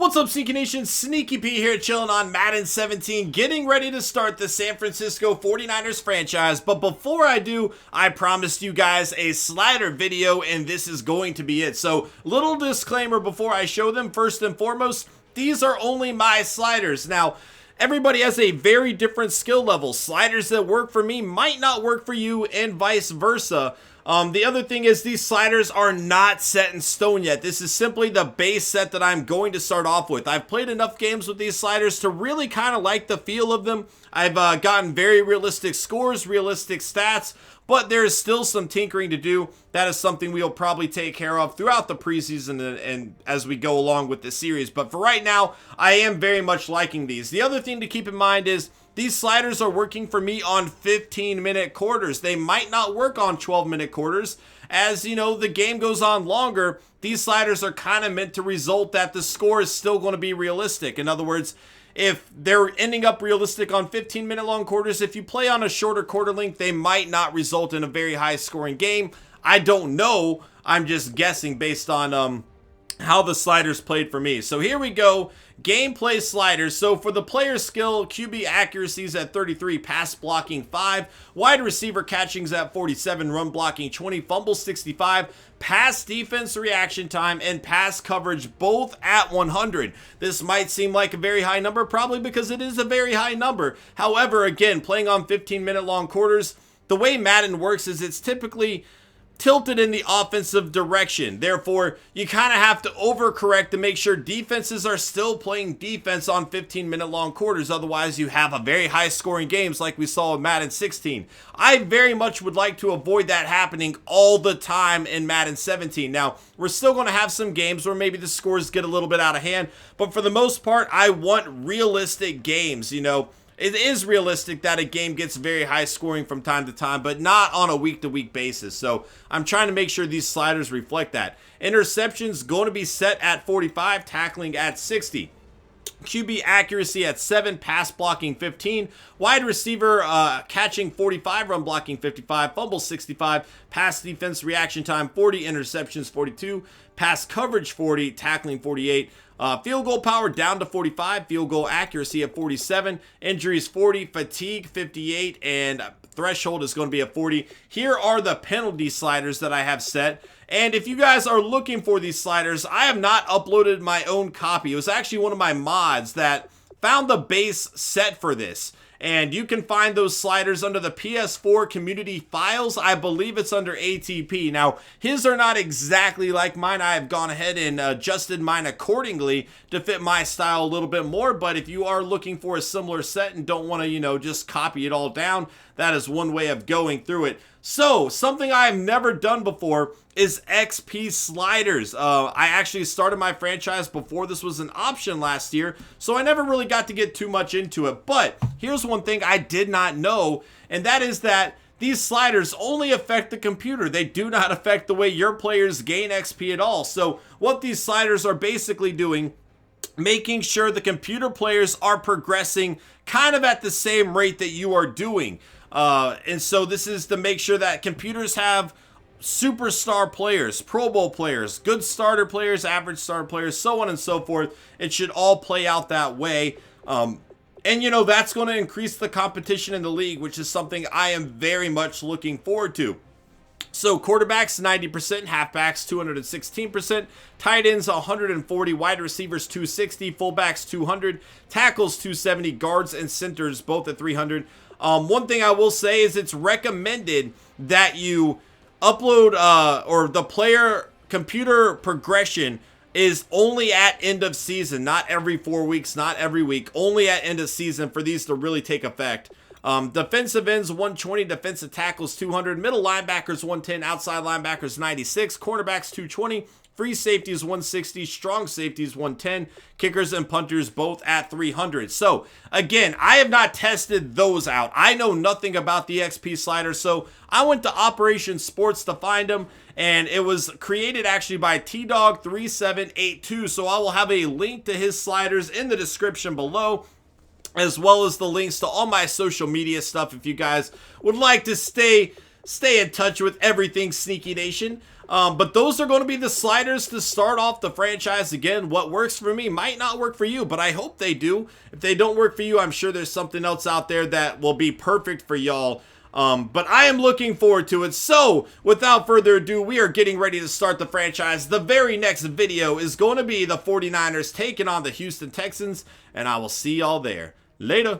What's up, SnEaKyNation? SnEaKy-P here, chilling on Madden 17, getting ready to start the San Francisco 49ers franchise. But before I do, I promised you guys a slider video, and this is going to be it. So, little disclaimer before I show them. First and foremost, these are only my sliders. Now, everybody has a very different skill level. Sliders that work for me might not work for you, and vice versa. The other thing is these sliders are not set in stone yet. This is simply the base set that I'm going to start off with. I've played enough games with these sliders to really kind of like the feel of them. I've gotten very realistic scores, realistic stats, but there's still some tinkering to do. That is something we'll probably take care of throughout the preseason and as we go along with the series. But for right now, I am very much liking these. The other thing to keep in mind is these sliders are working for me on 15-minute quarters. They might not work on 12-minute quarters. As you know, the game goes on longer. These sliders are kind of meant to result that the score is still going to be realistic. In other words, if they're ending up realistic on 15-minute long quarters, if you play on a shorter quarter length, they might not result in a very high scoring game. I don't know. I'm just guessing based on how the sliders played for me. So here we go. Gameplay sliders. So for the player skill, QB accuracies at 33, pass blocking 5, wide receiver catchings at 47, run blocking 20, fumble 65, pass defense reaction time, and pass coverage both at 100. This might seem like a very high number, probably because it is a very high number. However, again, playing on 15-minute long quarters, the way Madden works is it's typically tilted in the offensive direction. Therefore, you kind of have to overcorrect to make sure defenses are still playing defense on 15-minute long quarters. Otherwise, you have a very high scoring games like we saw in Madden 16. I very much would like to avoid that happening all the time in Madden 17. Now, we're still going to have some games where maybe the scores get a little bit out of hand, but for the most part, I want realistic games, you know. It is realistic that a game gets very high scoring from time to time, but not on a week-to-week basis. So I'm trying to make sure these sliders reflect that. Interceptions going to be set at 45, tackling at 60. QB accuracy at 7, pass blocking 15, wide receiver catching 45, run blocking 55, fumble 65, pass defense reaction time 40, interceptions 42, pass coverage 40, tackling 48, field goal power down to 45, field goal accuracy at 47, injuries 40, fatigue 58, and threshold is going to be at 40. Here are the penalty sliders that I have set. And if you guys are looking for these sliders, I have not uploaded my own copy. It was actually one of my mods that found the base set for this. And you can find those sliders under the PS4 community files. I believe it's under ATP. Now, his are not exactly like mine. I have gone ahead and adjusted mine accordingly to fit my style a little bit more. But if you are looking for a similar set and don't want to, you know, just copy it all down, that is one way of going through it. So, something I've never done before is XP sliders. I actually started my franchise before this was an option last year, so I never really got to get too much into it. But here's one thing I did not know, and that is that these sliders only affect the computer. They do not affect the way your players gain XP at all. So what these sliders are basically doing, making sure the computer players are progressing kind of at the same rate that you are doing. And so this is to make sure that computers have superstar players, Pro Bowl players, good starter players, average starter players, so on and so forth. It should all play out that way. And, you know, that's going to increase the competition in the league, which is something I am very much looking forward to. So quarterbacks 90%, halfbacks 216%, tight ends 140, wide receivers 260, fullbacks 200, tackles 270, guards and centers both at 300. One thing I will say is it's recommended that you upload or the player computer progression is only at end of season, not every 4 weeks, not every week, only at end of season for these to really take effect. Defensive ends 120, defensive tackles 200, middle linebackers 110, outside linebackers 96, cornerbacks 220, free safeties 160, strong safeties 110, kickers and punters both at 300. So again, I have not tested those out. I know nothing about the XP slider, so I went to Operation Sports to find them, and it was created actually by TDog3782. So I will have a link to his sliders in the description below, as well as the links to all my social media stuff if you guys would like to stay in touch with everything SnEaKyNation. But those are going to be the sliders to start off the franchise. Again, what works for me might not work for you, but I hope they do. If they don't work for you, I'm sure there's something else out there that will be perfect for y'all. But I am looking forward to it. So, without further ado, we are getting ready to start the franchise. The very next video is going to be the 49ers taking on the Houston Texans, and I will see y'all there. Later.